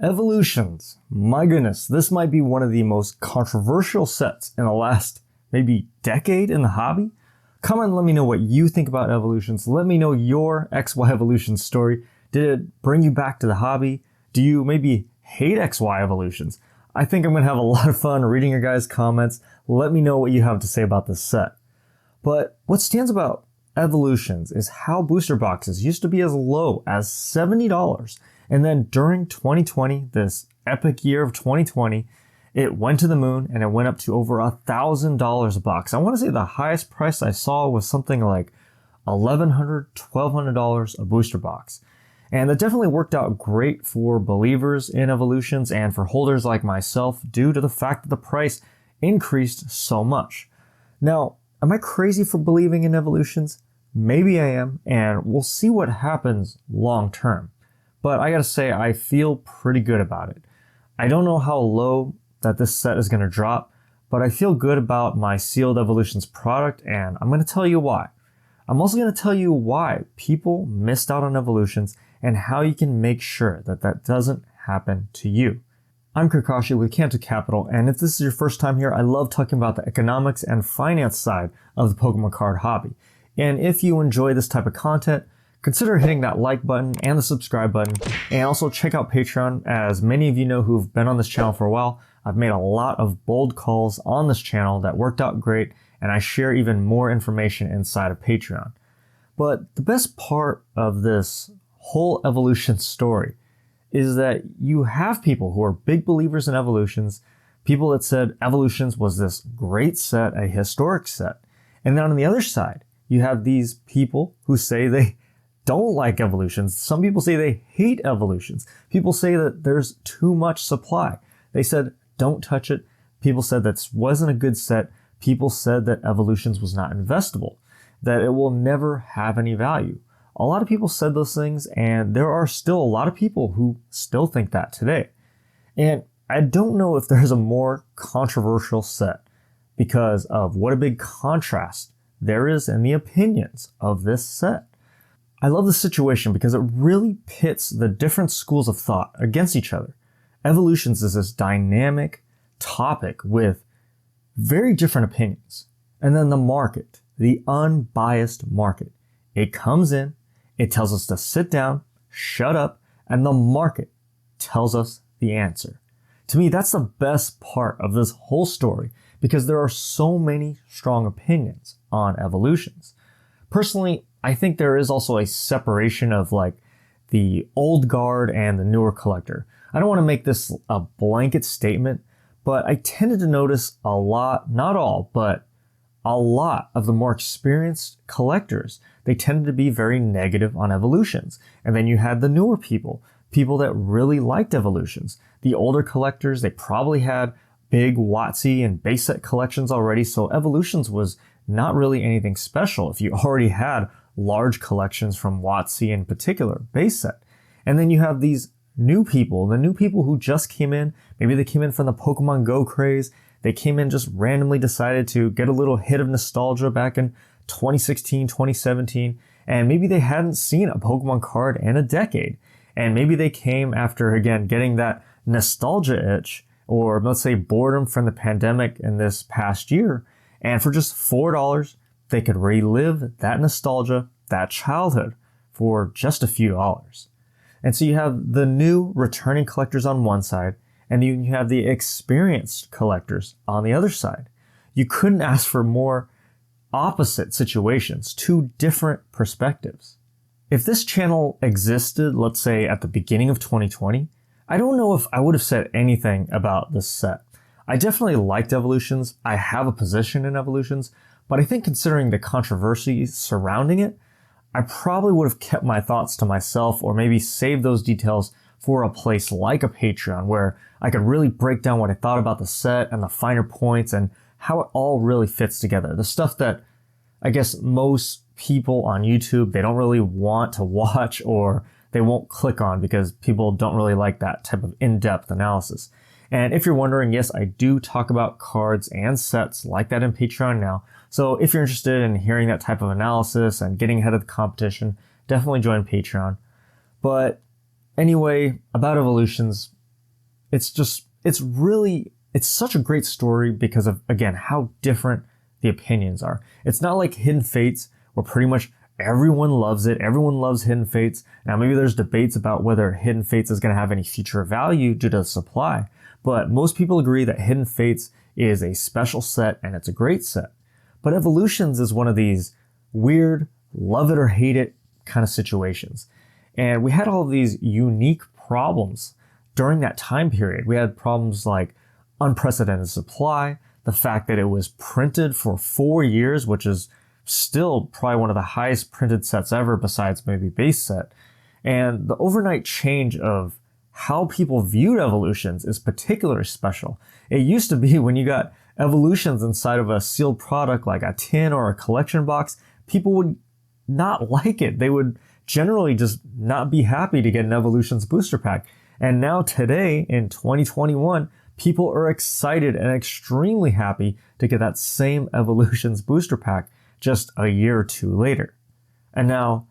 Evolutions. My goodness, this might be one of the most controversial sets in the last maybe decade in the hobby. Come and let me know what you think about evolutions. Let me know your XY evolution story. Did it bring you back to the hobby? Do you maybe hate XY evolutions? I think I'm going to have a lot of fun reading your guys' comments. Let me know what you have to say about this set. But what stands about evolutions is how booster boxes used to be as low as $70. And then during 2020, this epic year of 2020, it went to the moon and it went up to over $1,000 a box. I want to say the highest price I saw was something like $1,100, $1,200 a booster box. And that definitely worked out great for believers in evolutions and for holders like myself due to the fact that the price increased so much. Now, am I crazy for believing in evolutions? Maybe I am, and we'll see what happens long term. But I gotta say, I feel pretty good about it. I don't know how low that this set is gonna drop, but I feel good about my Sealed Evolutions product, and I'm gonna tell you why. I'm also gonna tell you why people missed out on evolutions and how you can make sure that that doesn't happen to you. I'm Kakashi with Kanto Capital, and if this is your first time here, I love talking about the economics and finance side of the Pokemon card hobby. And if you enjoy this type of content, consider hitting that like button and the subscribe button, and also check out Patreon. As many of you know who've been on this channel for a while, I've made a lot of bold calls on this channel that worked out great, and I share even more information inside of Patreon. But the best part of this whole evolution story is that you have people who are big believers in evolutions, people that said evolutions was this great set, a historic set. And then on the other side, you have these people who say they don't like evolutions. Some people say they hate evolutions. People say that there's too much supply. They said, don't touch it. People said that wasn't a good set. People said that evolutions was not investable, that it will never have any value. A lot of people said those things, and there are still a lot of people who still think that today. And I don't know if there's a more controversial set because of what a big contrast there is in the opinions of this set. I love the situation because it really pits the different schools of thought against each other. Evolutions is this dynamic topic with very different opinions. And then the market, the unbiased market, it comes in, it tells us to sit down, shut up, and the market tells us the answer. To me, that's the best part of this whole story because there are so many strong opinions on evolutions. Personally, I think there is also a separation of like the old guard and the newer collector. I don't want to make this a blanket statement, but I tended to notice a lot, not all, but a lot of the more experienced collectors, they tended to be very negative on evolutions. And then you had the newer people that really liked evolutions. The older collectors, they probably had big WotC and base set collections already, so evolutions was not really anything special if you already had large collections from WotC in particular, base set. And then you have these new people, the new people who just came in, maybe they came in from the Pokemon Go craze, they came in just randomly decided to get a little hit of nostalgia back in 2016, 2017, and maybe they hadn't seen a Pokemon card in a decade. And maybe they came after, again, getting that nostalgia itch, or let's say boredom from the pandemic in this past year, and for just $4, they could relive that nostalgia, that childhood, for just a few dollars. And so you have the new returning collectors on one side, and you have the experienced collectors on the other side. You couldn't ask for more opposite situations, two different perspectives. If this channel existed, let's say at the beginning of 2020, I don't know if I would have said anything about this set. I definitely liked evolutions. I have a position in evolutions, but I think considering the controversy surrounding it, I probably would have kept my thoughts to myself or maybe saved those details for a place like a Patreon where I could really break down what I thought about the set and the finer points and how it all really fits together. The stuff that I guess most people on YouTube, they don't really want to watch or they won't click on because people don't really like that type of in-depth analysis. And if you're wondering, yes, I do talk about cards and sets like that in Patreon now. So if you're interested in hearing that type of analysis and getting ahead of the competition, definitely join Patreon. But anyway, about evolutions, it's such a great story because of, again, how different the opinions are. It's not like Hidden Fates where pretty much everyone loves it. Everyone loves Hidden Fates. Now, maybe there's debates about whether Hidden Fates is going to have any future value due to the supply, but most people agree that Hidden Fates is a special set and it's a great set. But Evolutions is one of these weird, love it or hate it kind of situations. And we had all of these unique problems during that time period. We had problems like unprecedented supply, the fact that it was printed for 4 years, which is still probably one of the highest printed sets ever besides maybe base set. And the overnight change of how people viewed Evolutions is particularly special. It used to be when you got Evolutions inside of a sealed product like a tin or a collection box, people would not like it. They would generally just not be happy to get an Evolutions booster pack. And now today in 2021, people are excited and extremely happy to get that same Evolutions booster pack just a year or two later. And now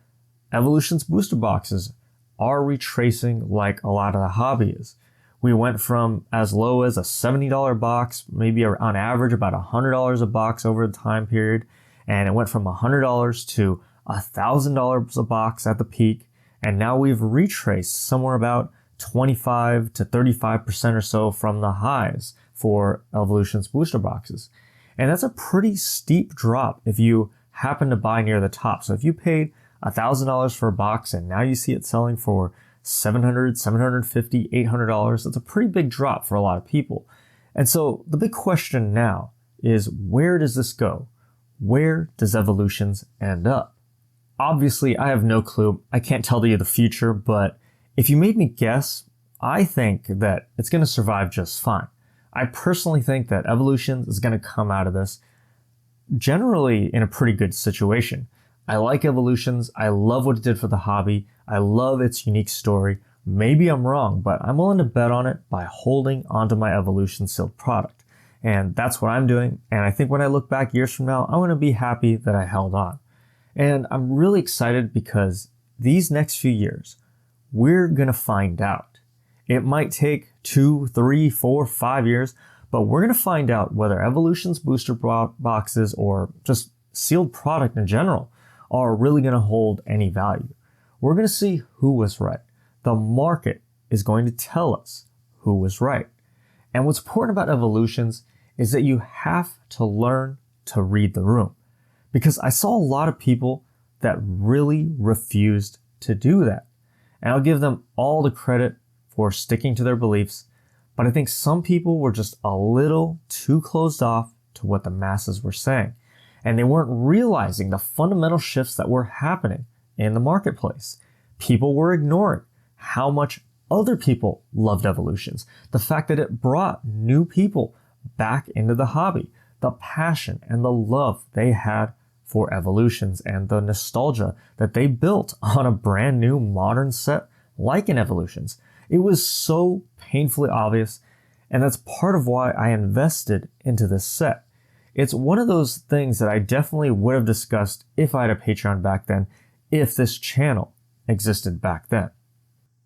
Evolutions booster boxes are retracing like a lot of the hobby is. We went from as low as a $70 box, maybe on average about $100 a box over the time period. And it went from $100 to $1,000 a box at the peak. And now we've retraced somewhere about 25 to 35% or so from the highs for Evolutions booster boxes. And that's a pretty steep drop if you happen to buy near the top. So if you paid $1,000 for a box and now you see it selling for $700, $750, $800, that's a pretty big drop for a lot of people. And so the big question now is, where does this go? Where does Evolutions end up? Obviously, I have no clue. I can't tell you the future, but if you made me guess, I think that it's going to survive just fine. I personally think that Evolutions is going to come out of this generally in a pretty good situation. I like Evolutions. I love what it did for the hobby. I love its unique story. Maybe I'm wrong, but I'm willing to bet on it by holding onto my Evolution sealed product. And that's what I'm doing. And I think when I look back years from now, I'm going to be happy that I held on. And I'm really excited because these next few years, we're going to find out. It might take 2, 3, 4, 5 years, but we're going to find out whether Evolutions booster boxes or just sealed product in general are really going to hold any value. We're going to see who was right. The market is going to tell us who was right. And what's important about Evolutions is that you have to learn to read the room. Because I saw a lot of people that really refused to do that. And I'll give them all the credit for sticking to their beliefs, but I think some people were just a little too closed off to what the masses were saying. And they weren't realizing the fundamental shifts that were happening in the marketplace. People were ignoring how much other people loved Evolutions, the fact that it brought new people back into the hobby, the passion and the love they had for Evolutions and the nostalgia that they built on a brand new modern set like an Evolutions. It was so painfully obvious, and that's part of why I invested into this set. It's one of those things that I definitely would have discussed if I had a Patreon back then, if this channel existed back then.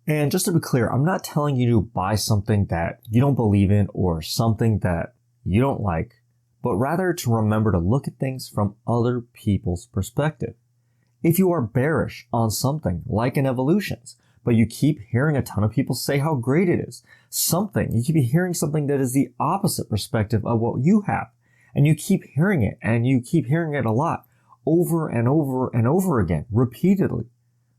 And just to be clear, I'm not telling you to buy something that you don't believe in or something that you don't like, but rather to remember to look at things from other people's perspective. If you are bearish on something like an Evolutions, but you keep hearing a ton of people say how great it is, you keep hearing something that is the opposite perspective of what you have, and you keep hearing it, and you keep hearing it a lot, over and over and over again, repeatedly.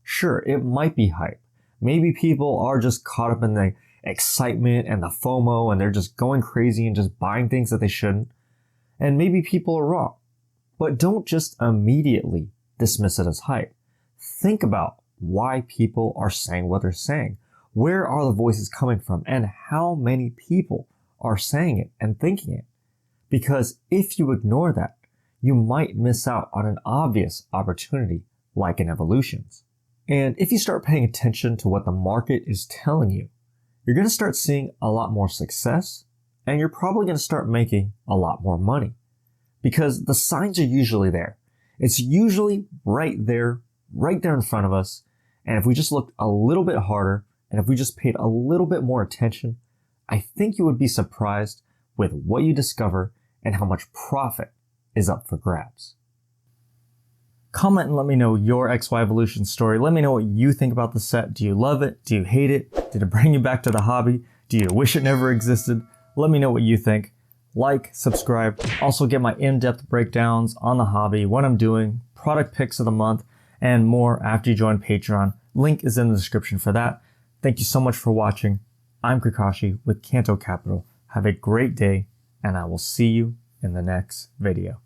Sure, it might be hype. Maybe people are just caught up in the excitement and the FOMO, and they're just going crazy and just buying things that they shouldn't. And maybe people are wrong. But don't just immediately dismiss it as hype. Think about why people are saying what they're saying. Where are the voices coming from? And how many people are saying it and thinking it? Because if you ignore that, you might miss out on an obvious opportunity like an Evolutions. And if you start paying attention to what the market is telling you, you're going to start seeing a lot more success, and you're probably going to start making a lot more money. Because the signs are usually there. It's usually right there in front of us. And if we just looked a little bit harder, and if we just paid a little bit more attention, I think you would be surprised with what you discover and how much profit is up for grabs. Comment and let me know your XY Evolution story. Let me know what you think about the set. Do you love it? Do you hate it? Did it bring you back to the hobby? Do you wish it never existed? Let me know what you think. Like, subscribe. Also get my in-depth breakdowns on the hobby, what I'm doing, product picks of the month, and more after you join Patreon. Link is in the description for that. Thank you so much for watching. I'm Kakashi with Canto Capital. Have a great day, and I will see you in the next video.